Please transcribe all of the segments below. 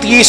30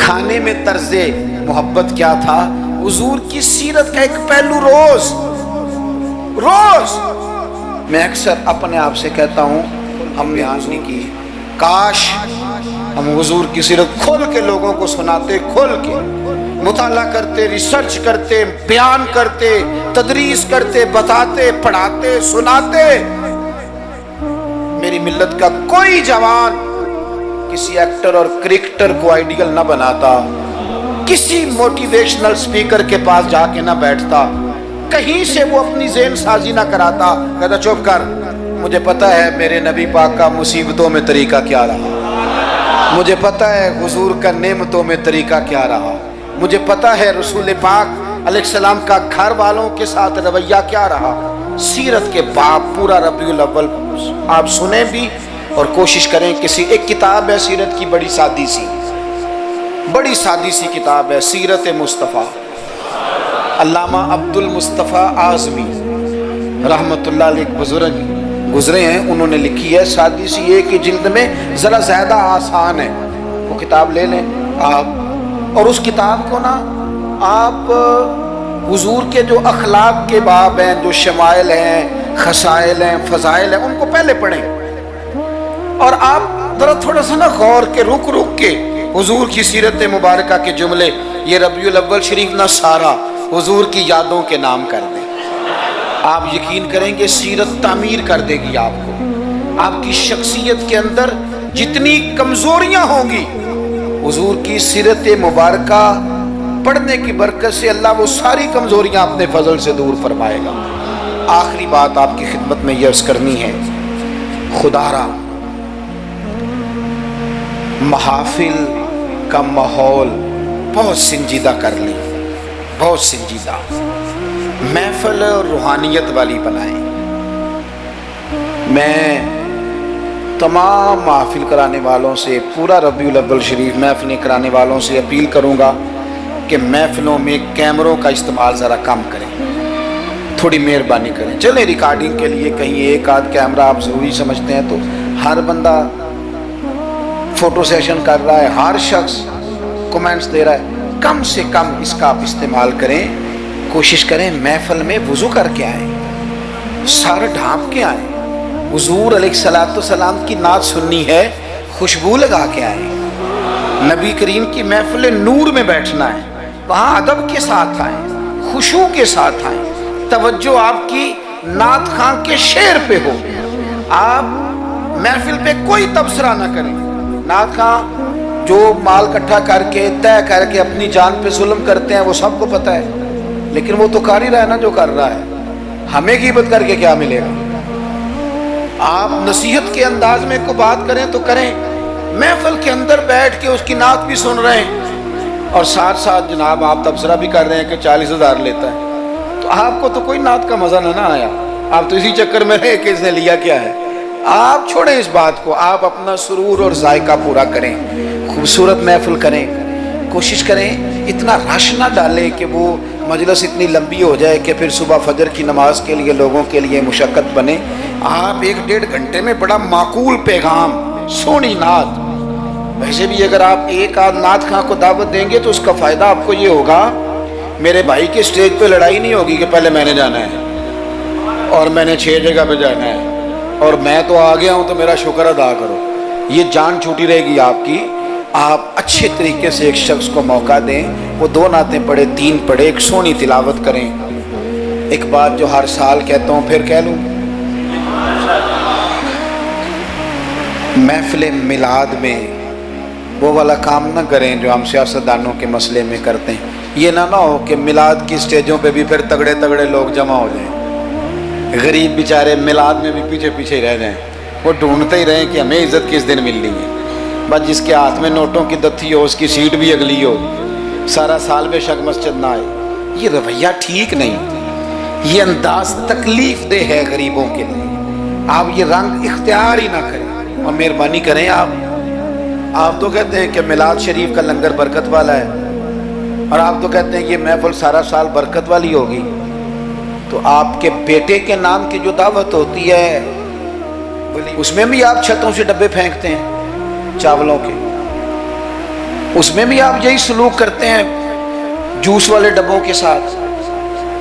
کھانے میں طرز محبت کیا تھا؟ حضور کی سیرت کا ایک پہلو روز میں اکثر اپنے آپ سے کہتا ہوں ہم نے آج نہیں کی، کاش ہم حضور کی سیرت کھول کے لوگوں کو سناتے، کھول کے مطالعہ کرتے، ریسرچ کرتے، بیان کرتے، تدریس کرتے، بتاتے، پڑھاتے، سناتے۔ میری ملت کا کوئی جوان کسی ایکٹر اور کرکٹر کو آئیڈیل نہ بناتا، کسی موٹیویشنل سپیکر کے پاس جا کے نہ بیٹھتا، کہیں سے وہ اپنی ذہن سازی نہ کراتا، کہتا چپ کر، مجھے پتہ ہے میرے نبی پاک کا مصیبتوں میں طریقہ کیا رہا، مجھے پتہ ہے حضور کا نعمتوں میں طریقہ کیا رہا، مجھے پتہ ہے رسول پاک علیہ السلام کا گھر والوں کے ساتھ رویہ کیا رہا۔ سیرت کے باب پورا ربیع الاول آپ سنیں بھی اور کوشش کریں۔ کسی ایک کتاب ہے سیرت کی، بڑی سادی سی کتاب ہے، سیرت مصطفیٰ، علامہ عبد المصطفیٰ اعظمی رحمۃ اللہ علیہ ایک بزرگ گزرے ہیں، انہوں نے لکھی ہے، سادی سی ایک ہی جلد میں، ذرا زیادہ آسان ہے، وہ کتاب لے لیں آپ، اور اس کتاب کو نا آپ حضور کے جو اخلاق کے باب ہیں، جو شمائل ہیں، خصائل ہیں، فضائل ہیں، ان کو پہلے پڑھیں، اور آپ ذرا تھوڑا سا نا غور کے رک کے حضور کی سیرت مبارکہ کے جملے، یہ ربیع الاول شریف نہ سارا حضور کی یادوں کے نام کر دیں، آپ یقین کریں گے سیرت تعمیر کر دے گی آپ کو۔ آپ کی شخصیت کے اندر جتنی کمزوریاں ہوں گی، حضور کی سیرت مبارکہ پڑھنے کی برکت سے اللہ وہ ساری کمزوریاں اپنے فضل سے دور فرمائے گا۔ آخری بات آپ کی خدمت میں یہ عرض کرنی ہے، خدا را محافل کا ماحول بہت سنجیدہ کر لیں، بہت سنجیدہ، محفل روحانیت والی بنائیں۔ میں تمام محافل کرانے والوں سے، پورا ربیع الاول شریف محفلیں کرانے والوں سے اپیل کروں گا کہ محفلوں میں کیمروں کا استعمال ذرا کم کریں، تھوڑی مہربانی کریں۔ چلیں ریکارڈنگ کے لیے کہیں ایک آدھ کیمرہ آپ ضروری سمجھتے ہیں تو ہر بندہ فوٹو سیشن کر رہا ہے، ہر شخص کومنٹس دے رہا ہے، کم سے کم اس کا آپ استعمال کریں۔ کوشش کریں محفل میں وضو کر کے آئیں، سر ڈھانپ کے آئیں، حضور علیہ السلام کی نعت سننی ہے، خوشبو لگا کے آئیں۔ نبی کریم کی محفل نور میں بیٹھنا ہے، وہاں ادب کے ساتھ آئیں، خشوع کے ساتھ آئیں، توجہ آپ کی نعت خان کے شعر پہ ہو، آپ محفل پہ کوئی تبصرہ نہ کریں۔ نعت خان جو مال اکٹھا کر کے طے کر کے اپنی جان پہ ظلم کرتے ہیں وہ سب کو پتہ ہے، لیکن وہ تو کر ہی رہا ہے نا جو کر رہا ہے، ہمیں غیبت کر کے کیا ملے گا؟ آپ نصیحت کے انداز میں کو بات کریں تو کریں، محفل کے اندر بیٹھ کے اس کی نعت بھی سن رہے ہیں اور ساتھ ساتھ جناب آپ تبصرہ بھی کر رہے ہیں کہ 40,000 لیتا ہے، تو آپ کو تو کوئی نعت کا مزہ نہ آیا، آپ تو اسی چکر میں رہے کہ اس نے لیا کیا ہے۔ آپ چھوڑیں اس بات کو، آپ اپنا سرور اور ذائقہ پورا کریں، خوبصورت محفل کریں، کوشش کریں اتنا رش نہ ڈالیں کہ وہ مجلس اتنی لمبی ہو جائے کہ پھر صبح فجر کی نماز کے لیے لوگوں کے لیے مشقت بنے۔ آپ 1-1.5 گھنٹے میں بڑا معقول پیغام، سونی نعت، ویسے بھی اگر آپ ایک آدھ نعت خواں کو دعوت دیں گے تو اس کا فائدہ آپ کو یہ ہوگا، میرے بھائی کے سٹیج پہ لڑائی نہیں ہوگی کہ پہلے میں نے جانا ہے اور میں نے 6 جگہ پہ جانا ہے اور میں تو آ گیا ہوں تو میرا شکر ادا کرو، یہ جان چھوٹی رہے گی آپ کی۔ آپ اچھے طریقے سے ایک شخص کو موقع دیں، وہ 2 نعتیں پڑھے، 3 پڑھے، ایک سونی تلاوت کریں۔ ایک بات جو ہر سال کہتا ہوں پھر کہہ لوں، محفل میلاد میں وہ والا کام نہ کریں جو ہم سیاستدانوں کے مسئلے میں کرتے ہیں۔ یہ نہ ہو کہ میلاد کی سٹیجوں پہ بھی پھر تگڑے تگڑے لوگ جمع ہو جائیں، غریب بیچارے میلاد میں بھی پیچھے پیچھے ہی رہ جائیں، وہ ڈھونڈتے ہی رہیں کہ ہمیں عزت کس دن ملنی ہے۔ بس جس کے ہاتھ میں نوٹوں کی دتھی ہو اس کی سیٹ بھی اگلی ہو، سارا سال بے شک مسجد نہ آئے، یہ رویہ ٹھیک نہیں، یہ انداز تکلیف دہ ہے غریبوں کے لیے۔ آپ یہ رنگ اختیار ہی نہ کریں اور مہربانی کریں۔ آپ تو کہتے ہیں کہ میلاد شریف کا لنگر برکت والا ہے اور آپ تو کہتے ہیں کہ یہ محفل سارا سال برکت والی ہوگی، تو آپ کے بیٹے کے نام کی جو دعوت ہوتی ہے اس میں بھی آپ چھتوں سے ڈبے پھینکتے ہیں چاولوں کے، اس میں بھی آپ یہی سلوک کرتے ہیں جوس والے ڈبوں کے ساتھ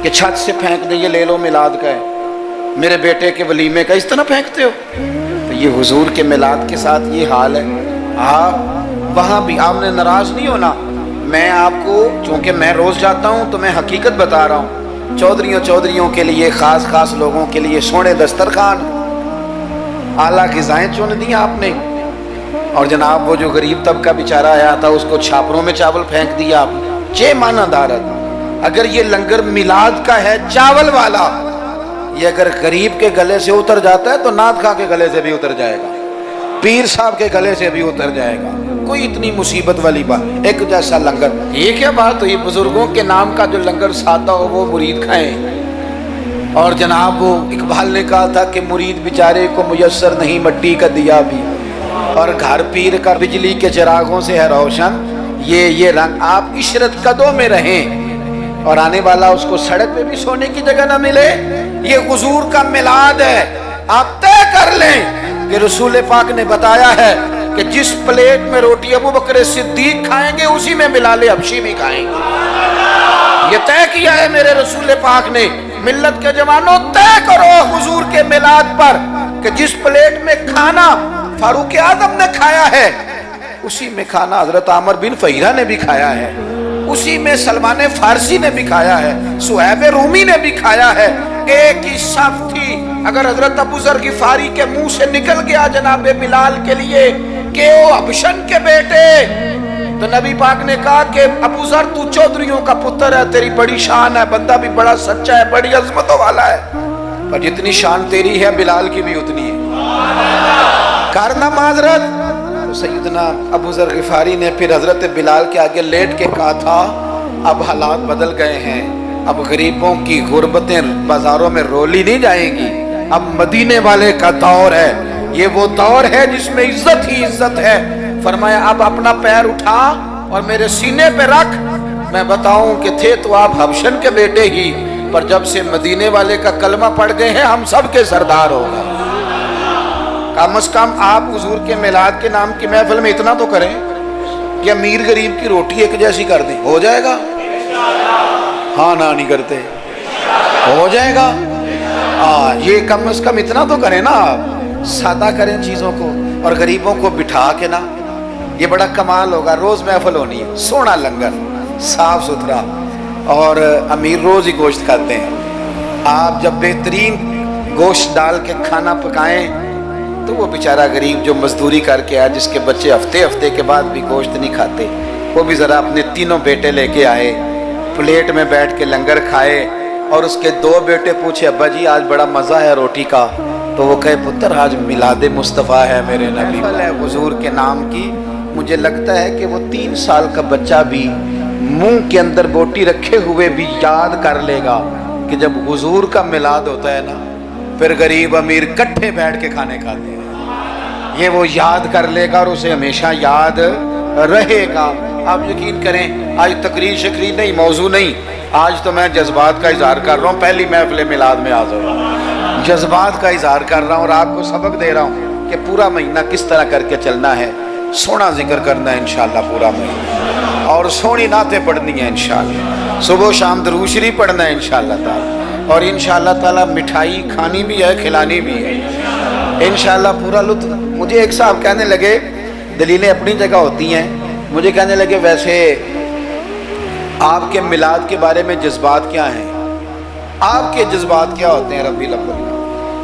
کہ چھت سے پھینک دیں یہ لے لو میلاد کا ہے، میرے بیٹے کے ولیمے کا، اس طرح پھینکتے ہو؟ تو یہ حضور کے میلاد کے ساتھ یہ حال ہے۔ آپ وہاں بھی آپ نے ناراض نہیں ہونا، میں آپ کو چونکہ میں روز جاتا ہوں تو میں حقیقت بتا رہا ہوں، چودھریوں کے لیے، خاص لوگوں کے لیے سونے دسترخوان، اعلیٰ غذائیں چن دی آپ نے، اور جناب وہ جو غریب طبقہ بیچارہ آیا تھا اس کو چھاپروں میں چاول پھینک دیا آپ نے۔ چے مانا دارت، اگر یہ لنگر میلاد کا ہے چاول والا، یہ اگر غریب کے گلے سے اتر جاتا ہے تو نعت خواہ کے گلے سے بھی اتر جائے گا، پیر صاحب کے گلے سے بھی اتر جائے گا، کوئی اتنی مصیبت والی بات۔ ایک جیسا لنگر، یہ کیا بات ہوئی؟ بزرگوں کے نام کا جو لنگر سادہ ہو وہ مرید کھائیں۔ اور جناب وہ اقبال نے کہا تھا کہ مرید بیچارے کو میسر نہیں مٹی کا دیا بھی، اور گھر پیر کا بجلی کے چراغوں سے ہے روشن یہ رنگ۔ آپ عشرت قدوں میں رہیں اور آنے والا اس کو سڑک پہ بھی سونے کی جگہ نہ ملے۔ یہ حضور کا میلاد ہے، آپ طے کر لیں کہ رسول پاک نے بتایا ہے کہ جس پلیٹ میں روٹی ابو بکر صدیق کھائیں گے اسی میں بلال حبشی بھی کھائیں گے۔ یہ طے کیا ہے میرے رسول پاک نے۔ ملت کے جوانوں طے کرو حضور کے میلاد پر کہ جس پلیٹ میں کھانا فاروق اعظم نے کھایا ہے اسی میں کھانا حضرت عامر بن فہیرہ نے بھی کھایا ہے، اسی میں سلمان فارسی نے بھی کھایا ہے، صہیب رومی نے بھی کھایا ہے۔ ایک ہی صف تھی، اگر حضرت ابو ذر غفاری کے منہ سے نکل گیا جناب بلال کے لیے کہ او حبشن کے بیٹے، تو نبی پاک نے کہا کہ ابو ذر تو چودھریوں کا پتر ہے، تیری بڑی شان ہے، بندہ بھی بڑا سچا ہے، بڑی عظمتوں والا ہے، پر جتنی شان تیری ہے بلال کی بھی اتنی ہے، کارنامہ معذرت۔ تو سیدنا ابو ذر غفاری نے پھر حضرت بلال کے آگے لیٹ کے کہا تھا اب حالات بدل گئے ہیں، اب غریبوں کی غربتیں بازاروں میں رولی نہیں جائیں گی، اب مدینے والے کا دور ہے، یہ وہ دور ہے جس میں عزت ہی عزت ہے۔ فرمایا اب اپنا پیر اٹھا اور میرے سینے پہ رکھ، میں بتاؤں کہ تھے تو آپ حبشن کے بیٹے ہی، پر جب سے مدینے والے کا کلمہ پڑھ گئے ہیں ہم سب کے سردار ہو گئے۔ کم از کم آپ حضور کے میلاد کے نام کی محفل میں اتنا تو کریں کہ امیر غریب کی روٹی ایک جیسی کر دیں، ہو جائے گا؟ ہاں نہ نہیں کرتے، ہو جائے گا؟ یہ کم از کم اتنا تو کریں نا، آپ سادہ کریں چیزوں کو اور غریبوں کو بٹھا کے نا، یہ بڑا کمال ہوگا۔ روز محفل ہونی ہے، سونا لنگر، صاف ستھرا، اور امیر روز ہی گوشت کھاتے ہیں، آپ جب بہترین گوشت ڈال کے کھانا پکائیں تو وہ بیچارہ غریب جو مزدوری کر کے آیا، جس کے بچے ہفتے کے بعد بھی گوشت نہیں کھاتے، وہ بھی ذرا اپنے تینوں بیٹے لے کے آئے، پلیٹ میں بیٹھ کے لنگر کھائے، اور اس کے دو بیٹے پوچھے ابا جی آج بڑا مزہ ہے روٹی کا، تو وہ کہے پتر آج میلاد مصطفیٰ ہے میرے نبی ہے حضور کے نام کی۔ مجھے لگتا ہے کہ وہ 3 سال کا بچہ بھی منہ کے اندر بوٹی رکھے ہوئے بھی یاد کر لے گا کہ جب حضور کا میلاد ہوتا ہے نا پھر غریب امیر کٹھے بیٹھ کے کھانے کھاتے ہیں، یہ وہ یاد کر لے گا اور اسے ہمیشہ یاد رہے گا۔ آپ یقین کریں آج تقریر شکریر نہیں، موضوع نہیں، آج تو میں جذبات کا اظہار کر رہا ہوں، پہلی محفل میلاد میں حاضر ہوں، جذبات کا اظہار کر رہا ہوں اور آپ کو سبق دے رہا ہوں کہ پورا مہینہ کس طرح کر کے چلنا ہے، سونا ذکر کرنا ہے انشاءاللہ پورا مہینہ، اور سونی نعتیں پڑھنی ہیں انشاءاللہ، صبح و شام درود شریف پڑھنا ہے انشاءاللہ تعالی، اور انشاءاللہ تعالی مٹھائی کھانی بھی ہے کھلانی بھی ہے انشاءاللہ، پورا لطف۔ مجھے ایک صاحب کہنے لگے، دلیلیں اپنی جگہ ہوتی ہیں، مجھے کہنے لگے ویسے آپ کے میلاد کے بارے میں جذبات کیا ہیں، آپ کے جذبات کیا ہوتے ہیں ربی الاول؟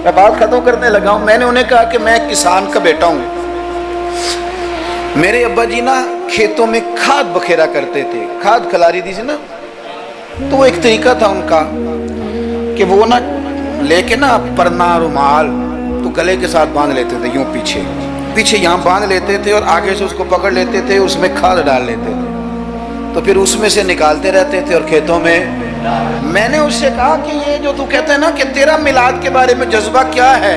میں بات ختم کرنے لگا ہوں۔ میں نے انہیں کہا کہ میں کسان کا بیٹا ہوں، میرے ابا جی نا کھیتوں میں کھاد بکھیرا کرتے تھے، کھاد کھلاری دی تھی نا، تو ایک طریقہ تھا ان کا کہ وہ نا لے کے نا پرنا رومال تو گلے کے ساتھ باندھ لیتے تھے، یوں پیچھے یہاں باندھ لیتے تھے اور آگے سے اس کو پکڑ لیتے تھے، اس میں کھاد ڈال لیتے تھے، تو پھر اس میں سے نکالتے رہتے تھے اور کھیتوں میں۔ میں نے اس سے کہا کہ یہ جو تو کہتا ہے نا کہ تیرا میلاد کے بارے میں جذبہ کیا ہے،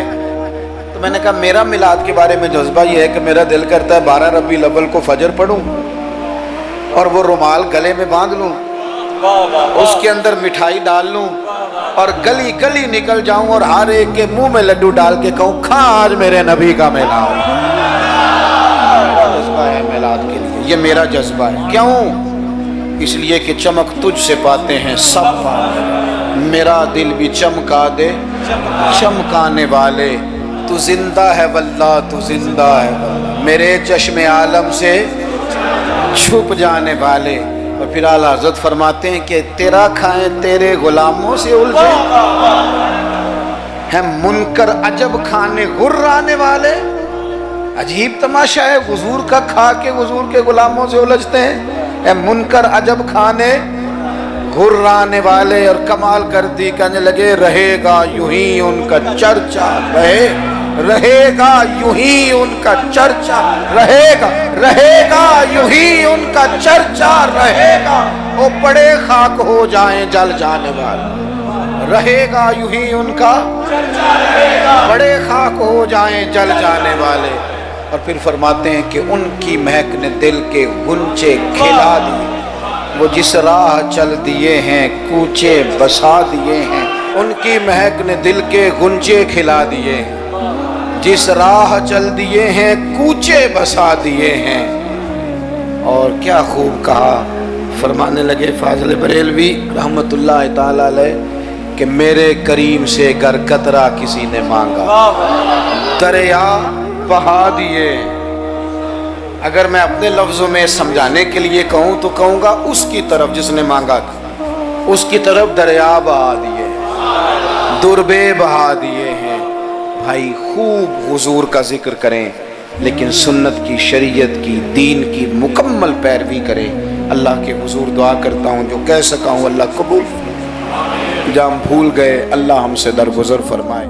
تو میں نے کہا میرا میلاد کے بارے میں جذبہ یہ ہے کہ میرا دل کرتا ہے 12 ربیع الاول کو فجر پڑھوں اور وہ رومال گلے میں باندھ لوں، اس کے اندر مٹھائی ڈال لوں اور گلی گلی نکل جاؤں اور ہر ایک کے منہ میں لڈو ڈال کے کہوں کھا آج میرے نبی کا میلاد ہے میلاد کے لیے۔ یہ میرا جذبہ ہے. کیوں؟ اس لیے کہ چمک تجھ سے پاتے ہیں سب پاتے ہیں. میرا دل بھی چمکا دے چمکانے والے. تو زندہ ہے واللہ تو زندہ ہے واللہ. میرے چشم عالم سے چھپ جانے والے. اور پھر اعلیٰ حضرت فرماتے ہیں کہ تیرا کھائیں تیرے غلاموں سے الجھے ہیں منکر عجب کھانے غرانے والے. عجیب تماشا ہے، حضور کا کھا کے حضور کے غلاموں سے الجھتے ہیں. اے منکر عجب کھانے غرانے والے. اور کمال کر دی، کہنے لگے رہے گا یوں ہی ان کا چرچا. رہے گا یوں ہی ان کا چرچا. رہے گا یوں ہی ان کا چرچا. رہے گا وہ بڑے خاک ہو جائیں جل جانے والے. رہے گا یوں ہی ان کا بڑے خاک ہو جائیں جل جانے والے. اور پھر فرماتے ہیں کہ ان کی مہک نے دل کے گنچے کھلا دیے. وہ جس راہ چل دیے ہیں کوچے بسا دیے ہیں. ان کی مہک نے دل کے گنچے کھلا دیے ہیں. جس راہ چل دیے ہیں کوچے بسا دیے ہیں. اور کیا خوب کہا، فرمانے لگے فاضل بریلوی رحمت اللہ تعالی علیہ کہ میرے کریم سے گر قطرہ کسی نے مانگا دریا بہا دیے. اگر میں اپنے لفظوں میں سمجھانے کے لیے کہوں تو کہوں گا اس کی طرف جس نے مانگا تھا، اس کی طرف دریا بہا دیے، دربے بہا دیے ہیں. بھائی خوب حضور کا ذکر کریں، لیکن سنت کی، شریعت کی، دین کی مکمل پیروی کریں. اللہ کے حضور دعا کرتا ہوں جو کہہ سکا ہوں اللہ قبول. جہاں ہم بھول گئے اللہ ہم سے درگزر فرمائے.